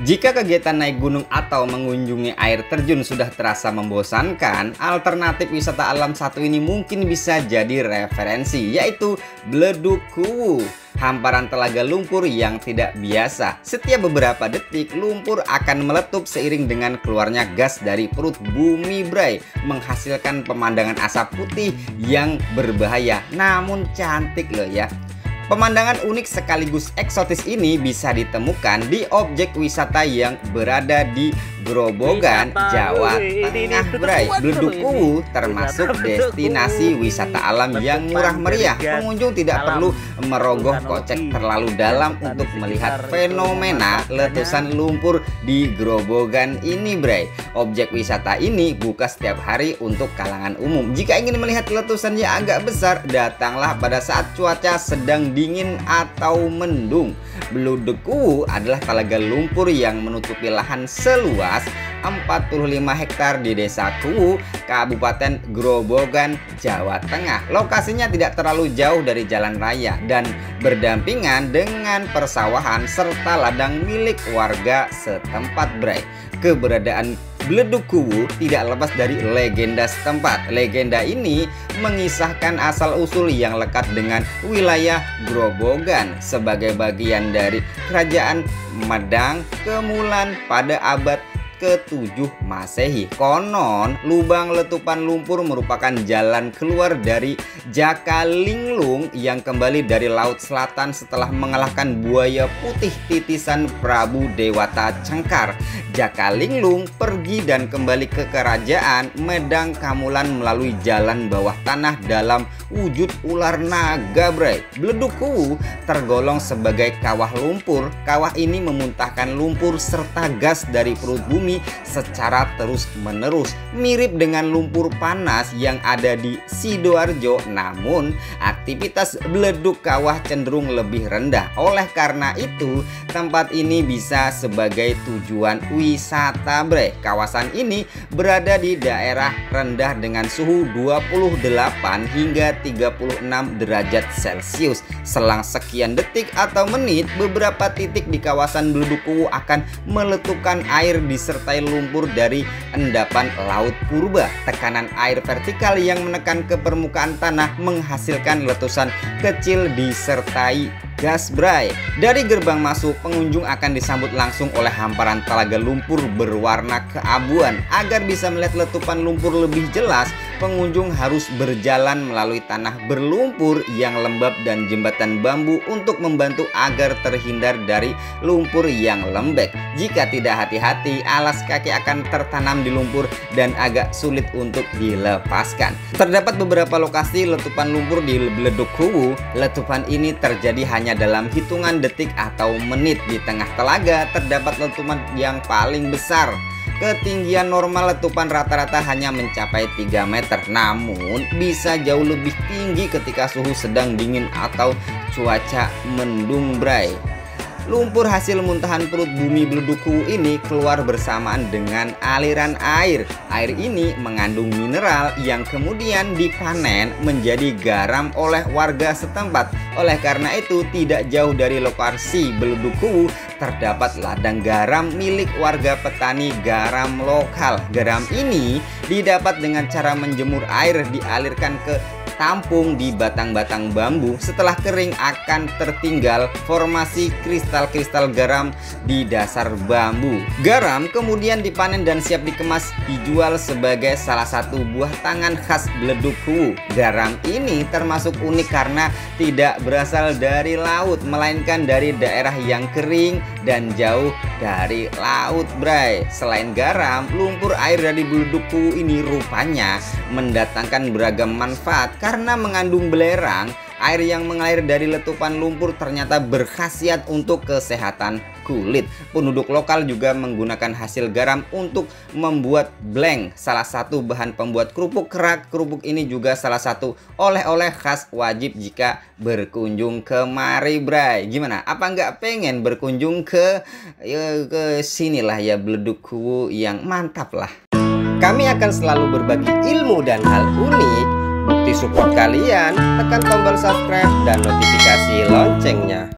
Jika kegiatan naik gunung atau mengunjungi air terjun sudah terasa membosankan, alternatif wisata alam satu ini mungkin bisa jadi referensi, yaitu Bledug Kuwu. Hamparan telaga lumpur yang tidak biasa. Setiap beberapa detik, lumpur akan meletup seiring dengan keluarnya gas dari perut bumi, bray, menghasilkan pemandangan asap putih yang berbahaya, namun cantik loh ya. Pemandangan unik sekaligus eksotis ini bisa ditemukan di objek wisata yang berada di Grobogan, Jawa Tengah, bray. Bledug Kuwu termasuk destinasi wisata alam yang murah meriah. Pengunjung tidak perlu merogoh kocek terlalu dalam untuk melihat fenomena letusan lumpur di Grobogan ini, bray. Objek wisata ini buka setiap hari untuk kalangan umum. Jika ingin melihat letusan yang agak besar, datanglah pada saat cuaca sedang dingin atau mendung. Bledug Kuwu adalah telaga lumpur yang menutupi lahan seluas 45 hektar di Desa Kuwu, Kabupaten Grobogan, Jawa Tengah. Lokasinya tidak terlalu jauh dari jalan raya dan berdampingan dengan persawahan serta ladang milik warga setempat, bray. Keberadaan Bledug Kuwu tidak lepas dari legenda setempat. Legenda ini mengisahkan asal-usul yang lekat dengan wilayah Grobogan sebagai bagian dari Kerajaan Medang Kemulan pada abad ke-7 Masehi. Konon, lubang letupan lumpur merupakan jalan keluar dari Jaka Linglung yang kembali dari Laut Selatan setelah mengalahkan buaya putih titisan Prabu Dewata Cengkar. Jaka Linglung pergi dan kembali ke Kerajaan Medang Kamulan melalui jalan bawah tanah dalam wujud ular naga, bray. Bledug Kuwu tergolong sebagai kawah lumpur. Kawah ini memuntahkan lumpur serta gas dari perut bumi secara terus-menerus, mirip dengan lumpur panas yang ada di Sidoarjo. Namun aktivitas beledug kawah cenderung lebih rendah. Oleh karena itu, tempat ini bisa sebagai tujuan wisata, bray. Kawasan ini berada di daerah rendah dengan suhu 28 hingga 36 derajat Celcius. Selang sekian detik atau menit, beberapa titik di kawasan Bledug Kuwu akan meletupkan air disertai lumpur dari endapan laut purba. Tekanan air vertikal yang menekan ke permukaan tanah menghasilkan letusan kecil disertai gas, bray. Dari gerbang masuk, pengunjung akan disambut langsung oleh hamparan telaga lumpur berwarna keabuan. Agar bisa melihat letupan lumpur lebih jelas, pengunjung harus berjalan melalui tanah berlumpur yang lembab dan jembatan bambu untuk membantu agar terhindar dari lumpur yang lembek. Jika tidak hati-hati, alas kaki akan tertanam di lumpur dan agak sulit untuk dilepaskan. Terdapat beberapa lokasi letupan lumpur di Bledug Kuwu. Letupan ini terjadi hanya dalam hitungan detik atau menit. Di tengah telaga terdapat letupan yang paling besar. Ketinggian normal letupan rata-rata hanya mencapai 3 meter, namun bisa jauh lebih tinggi ketika suhu sedang dingin atau cuaca mendung, bray. Lumpur hasil muntahan perut bumi Bledug Kuwu ini keluar bersamaan dengan aliran air. Air ini mengandung mineral yang kemudian dipanen menjadi garam oleh warga setempat. Oleh karena itu, tidak jauh dari lokasi Bledug Kuwu terdapat ladang garam milik warga petani garam lokal. Garam ini didapat dengan cara menjemur air, dialirkan ke tampung di batang-batang bambu. Setelah kering akan tertinggal formasi kristal-kristal garam di dasar bambu. Garam kemudian dipanen dan siap dikemas, dijual sebagai salah satu buah tangan khas Bledug Kuwu. Garam ini termasuk unik karena tidak berasal dari laut, melainkan dari daerah yang kering dan jauh dari laut, bray. Selain garam, lumpur air dari Bledug Kuwu ini rupanya mendatangkan beragam manfaat. Karena mengandung belerang, air yang mengalir dari letupan lumpur ternyata berkhasiat untuk kesehatan kulit. Penduduk lokal juga menggunakan hasil garam untuk membuat bleng, salah satu bahan pembuat kerupuk kerak. Kerupuk ini juga salah satu oleh-oleh khas wajib jika berkunjung kemari, bray. Gimana? Apa nggak pengen berkunjung ke sinilah ya, Bledug Kuwu yang mantap lah. Kami akan selalu berbagi ilmu dan hal unik. Bukti support kalian, tekan tombol subscribe dan notifikasi loncengnya.